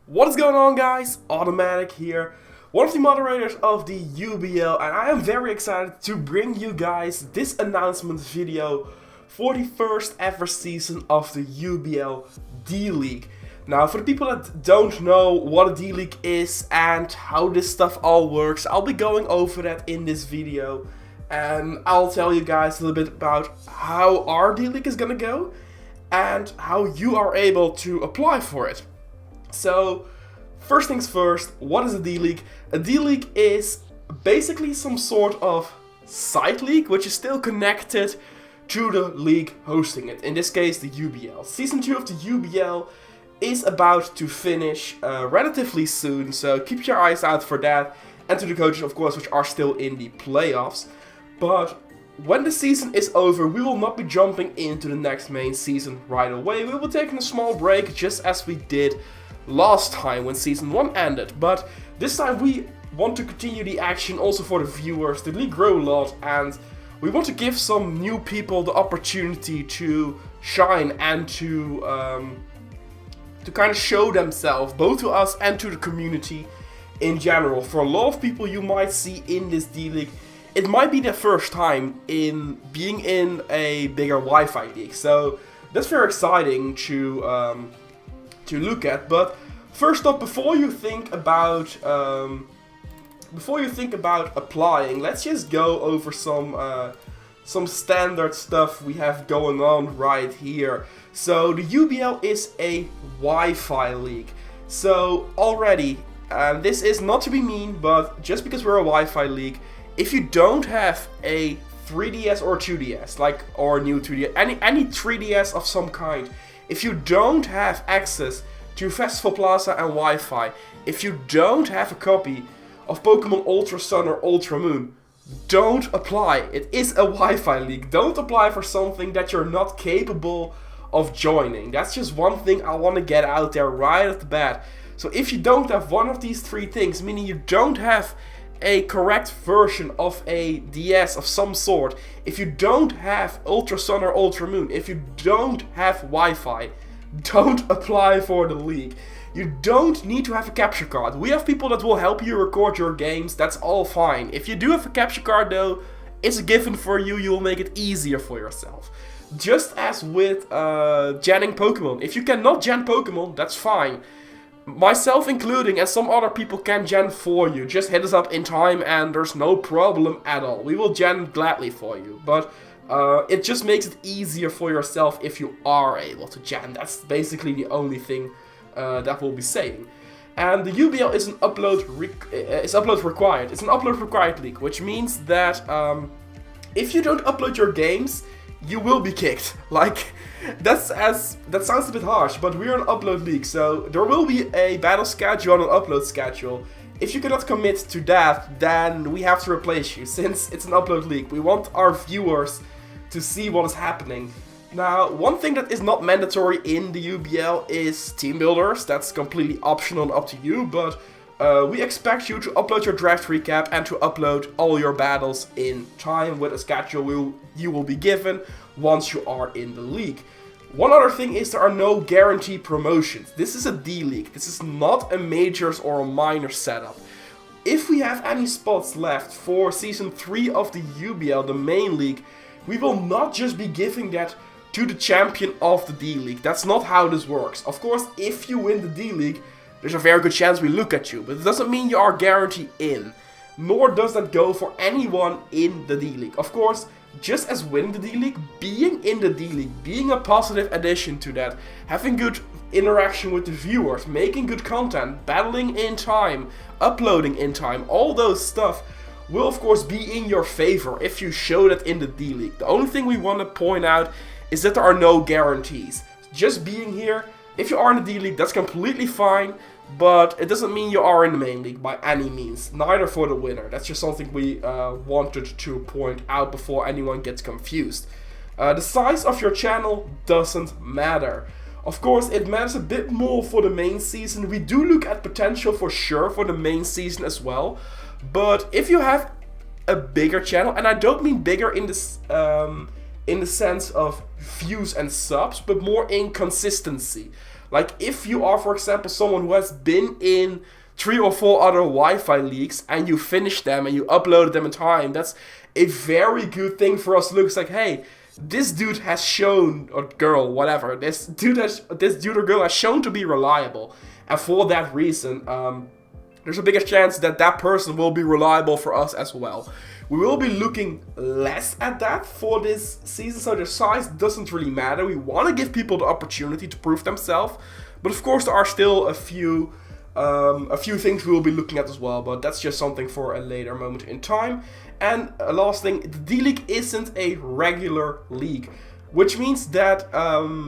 What is going on, guys? Automatic here, one of the moderators of the UBL, and I am very excited to bring you guys this announcement video for the first ever season of the UBL D-League. Now, for the people that don't know what a D-League is and how this stuff all works, I'll be going over that in this video, and I'll tell you guys a little bit about how our D-League is gonna go and how you are able to apply for it. So, first things first, what is a D-League? A D-League is basically some sort of side league, which is still connected to the league hosting it. In this case, the UBL. Season 2 of the UBL is about to finish relatively soon, so keep your eyes out for that. And to the coaches, of course, which are still in the playoffs. But when the season is over, we will not be jumping into the next main season right away. We will take a small break, just as we did last time when season 1 ended, but this time we want to continue the action also for the viewers. The league grew a lot and we want to give some new people the opportunity to shine and to kind of show themselves, both to us and to the community in general. For a lot of people you might see in this D-League, it might be their first time in being in a bigger Wi-Fi league, so that's very exciting to look at. But first up, before you think about applying, let's just go over some standard stuff we have going on right here. So the UBL is a Wi-Fi league. So already, and this is not to be mean, but just because we're a Wi-Fi league, if you don't have a 3DS or 2DS, or a new 2DS, any 3DS of some kind, if you don't have access to Festival Plaza and Wi-Fi, if you don't have a copy of Pokemon Ultra Sun or Ultra Moon, don't apply. It is a Wi-Fi league. Don't apply for something that you're not capable of joining. That's just one thing I want to get out there right at the bat. So if you don't have one of these three things, meaning you don't have a correct version of a DS of some sort, if you don't have Ultra Sun or Ultra Moon, if you don't have Wi-Fi, don't apply for the league. You don't need to have a capture card. We have people that will help you record your games, that's all fine. If you do have a capture card though, it's a given for you, you will make it easier for yourself. Just as with janning Pokemon. If you cannot jan Pokemon, that's fine. Myself including, and some other people can jan for you. Just hit us up in time and there's no problem at all. We will jan gladly for you, but it just makes it easier for yourself if you are able to jan. That's basically the only thing that we'll be saying. And the UBL is an upload required. It's an upload required league, which means that if you don't upload your games, you will be kicked. That sounds a bit harsh, but we're an upload league, so there will be a battle schedule and an upload schedule. If you cannot commit to that, then we have to replace you, since it's an upload league. We want our viewers to see what is happening. Now, one thing that is not mandatory in the UBL is team builders. That's completely optional and up to you, but we expect you to upload your draft recap and to upload all your battles in time with a schedule you will be given once you are in the league. One other thing is there are no guaranteed promotions. This is a D-League. This is not a majors or a minor setup. If we have any spots left for Season 3 of the UBL, the main league, we will not just be giving that to the champion of the D-League. That's not how this works. Of course, if you win the D-League, there's a very good chance we look at you, but it doesn't mean you are guaranteed in. Nor does that go for anyone in the D-League. Of course, just as winning the D-League, being in the D-League, being a positive addition to that, having good interaction with the viewers, making good content, battling in time, uploading in time, all those stuff will of course be in your favor if you show that in the D-League. The only thing we want to point out is that there are no guarantees. Just being here, if you are in the D-League, that's completely fine, but it doesn't mean you are in the main league by any means, neither for the winner. That's just something we wanted to point out before anyone gets confused. The size of your channel doesn't matter. Of course, it matters a bit more for the main season. We do look at potential for sure for the main season as well, but if you have a bigger channel, and I don't mean bigger in this in the sense of views and subs, but more in consistency. Like if you are, for example, someone who has been in 3 or 4 other Wi-Fi leagues and you finish them and you uploaded them in time, that's a very good thing for us to look. It's like, hey, this dude has shown, or girl, whatever, this dude or girl has shown to be reliable, and for that reason, there's a bigger chance that that person will be reliable for us as well. We will be looking less at that for this season, so the size doesn't really matter. We want to give people the opportunity to prove themselves, but of course there are still a few things we will be looking at as well, but that's just something for a later moment in time. And a last thing, the D-League isn't a regular league, which means that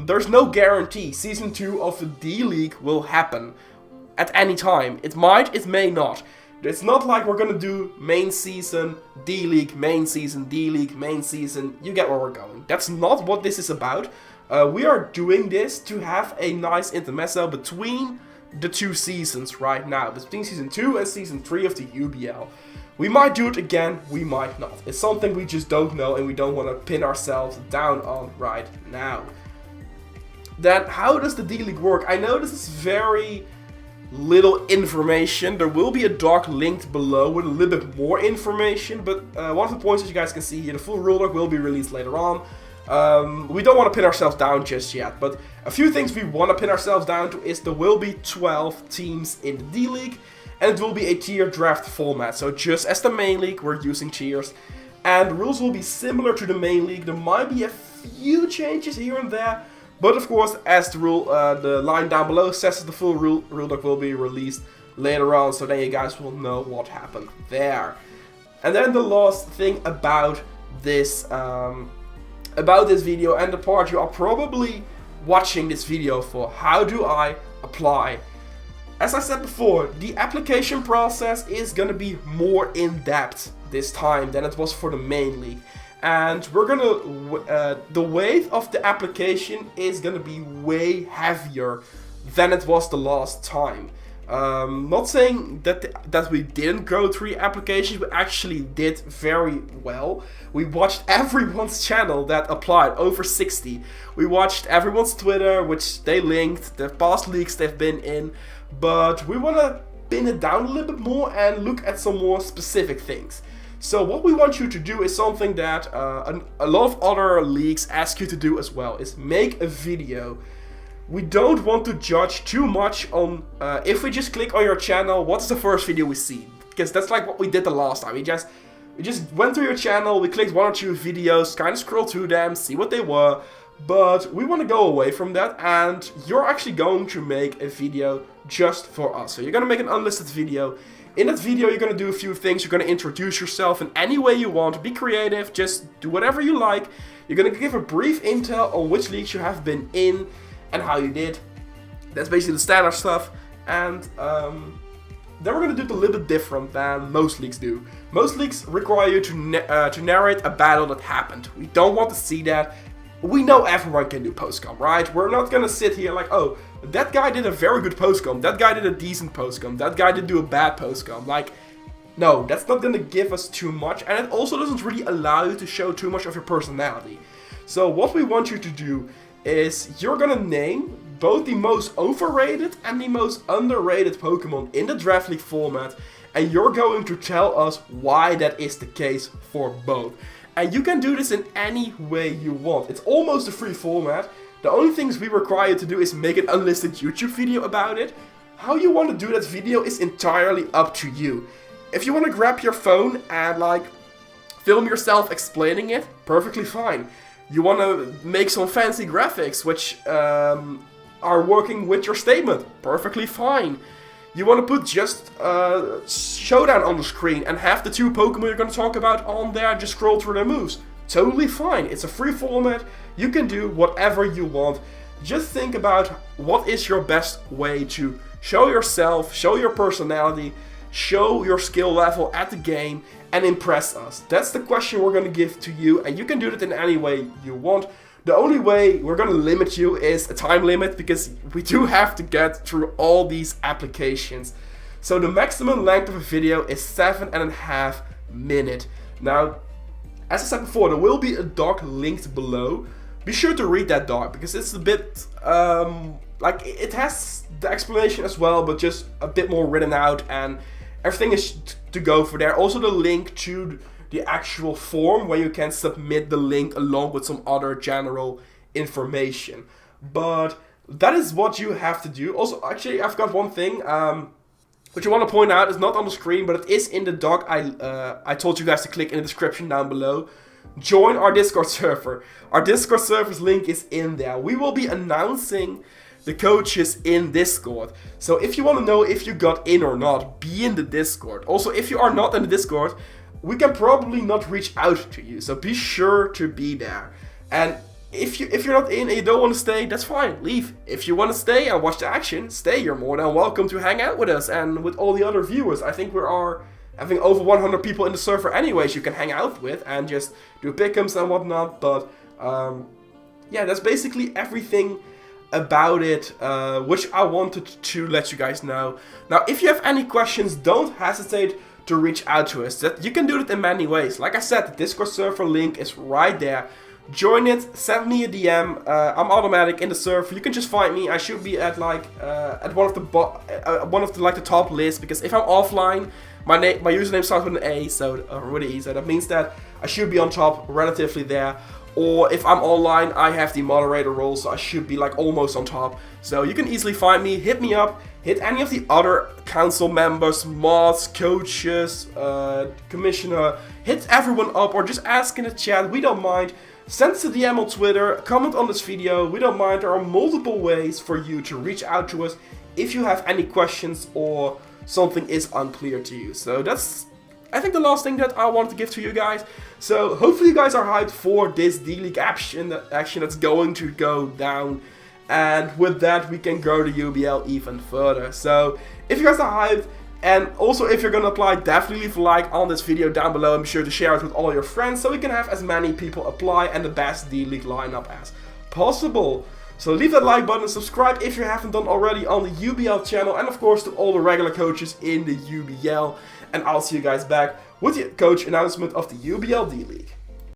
there's no guarantee Season 2 of the D-League will happen at any time. It might, it may not. It's not like we're gonna do main season, D-League, main season, D-League, main season. You get where we're going. That's not what this is about. We are doing this to have a nice intermezzo between the 2 seasons right now. Between Season 2 and Season 3 of the UBL. We might do it again, we might not. It's something we just don't know and we don't want to pin ourselves down on right now. Then, how does the D-League work? I know this is very little information. There will be a doc linked below with a little bit more information, but one of the points that you guys can see here, the full rule doc will be released later on. We don't want to pin ourselves down just yet, but a few things we want to pin ourselves down to is there will be 12 teams in the D-League, and it will be a tier draft format. So just as the main league, we're using tiers, and the rules will be similar to the main league. There might be a few changes here and there, but of course, as the line down below says, the full rule doc will be released later on, so then you guys will know what happened there. And then the last thing about this video, and the part you are probably watching this video for: how do I apply? As I said before, the application process is gonna be more in depth this time than it was for the main league. And we're gonna, the weight of the application is gonna be way heavier than it was the last time. Not saying that we didn't go through the applications, we actually did very well. We watched everyone's channel that applied, over 60. We watched everyone's Twitter, which they linked, the past leagues they've been in, but we want to pin it down a little bit more and look at some more specific things. So what we want you to do is something that a lot of other leagues ask you to do as well, is make a video. We don't want to judge too much on, if we just click on your channel, what's the first video we see? Because that's like what we did the last time. We just went through your channel, we clicked 1 or 2 videos, kind of scrolled through them, see what they were. But we want to go away from that, and you're actually going to make a video just for us. So you're going to make an unlisted video. In that video, you're going to do a few things. You're going to introduce yourself in any way you want. Be creative, just do whatever you like. You're going to give a brief intel on which leagues you have been in and how you did. That's basically the standard stuff. And then we're going to do it a little bit different than most leagues do. Most leagues require you to narrate a battle that happened. We don't want to see that. We know everyone can do postcom, right? We're not gonna sit here like, oh, that guy did a very good postcom, that guy did a decent postcom, that guy did do a bad postcom. Like, no, that's not gonna give us too much, and it also doesn't really allow you to show too much of your personality. So what we want you to do is you're gonna name both the most overrated and the most underrated Pokemon in the Draft League format, and you're going to tell us why that is the case for both. And you can do this in any way you want. It's almost a free format. The only things we require you to do is make an unlisted YouTube video about it. How you want to do that video is entirely up to you. If you want to grab your phone and like film yourself explaining it, perfectly fine. You want to make some fancy graphics which are working with your statement, perfectly fine. You want to put just Showdown on the screen and have the 2 Pokemon you're going to talk about on there, just scroll through their moves. Totally fine. It's a free format. You can do whatever you want. Just think about what is your best way to show yourself, show your personality, show your skill level at the game, and impress us. That's the question we're going to give to you, and you can do it in any way you want. The only way we're going to limit you is a time limit, because we do have to get through all these applications. So the maximum length of a video is 7.5 minutes. Now, as I said before, there will be a doc linked below. Be sure to read that doc, because it's a bit like, it has the explanation as well, but just a bit more written out, and everything is to go for there. Also the link to the actual form where you can submit the link along with some other general information. But that is what you have to do. Also, actually, I've got one thing which I want to point out. It's not on the screen, but it is in the doc I told you guys to click in the description down below. Join our Discord server. Our Discord server's link is in there. We will be announcing the coaches in Discord. So if you want to know if you got in or not, be in the Discord. Also, if you are not in the Discord, we can probably not reach out to you. So be sure to be there. And if you're not in and you don't want to stay, that's fine. Leave. If you want to stay and watch the action, stay. You're more than welcome to hang out with us and with all the other viewers. I think we are having over 100 people in the server anyways you can hang out with and just do pick'ems and whatnot. But yeah, that's basically everything about it, which I wanted to let you guys know. Now, if you have any questions, don't hesitate to reach out to us. That you can do it in many ways. Like I said, the Discord server link is right there. Join it, send me a DM. I'm automatic in the server. You can just find me. I should be at like at one of the top lists, because if I'm offline, my username starts with an A, so with an E, so that means that I should be on top relatively there. Or if I'm online, I have the moderator role, so I should be like almost on top. So you can easily find me, hit me up, hit any of the other council members, mods, coaches, commissioner, hit everyone up, or just ask in the chat. We don't mind. Send us a DM on Twitter, comment on this video. We don't mind. There are multiple ways for you to reach out to us if you have any questions or something is unclear to you. So that's, I think, the last thing that I want to give to you guys. So hopefully you guys are hyped for this D-League action that's going to go down. And with that, we can grow the UBL even further. So if you guys are hyped, and also if you're going to apply, definitely leave a like on this video down below, and be sure to share it with all your friends so we can have as many people apply and the best D-League lineup as possible. So leave that like button and subscribe if you haven't done already on the UBL channel, and of course to all the regular coaches in the UBL. And I'll see you guys back with the coach announcement of the UBL D-League.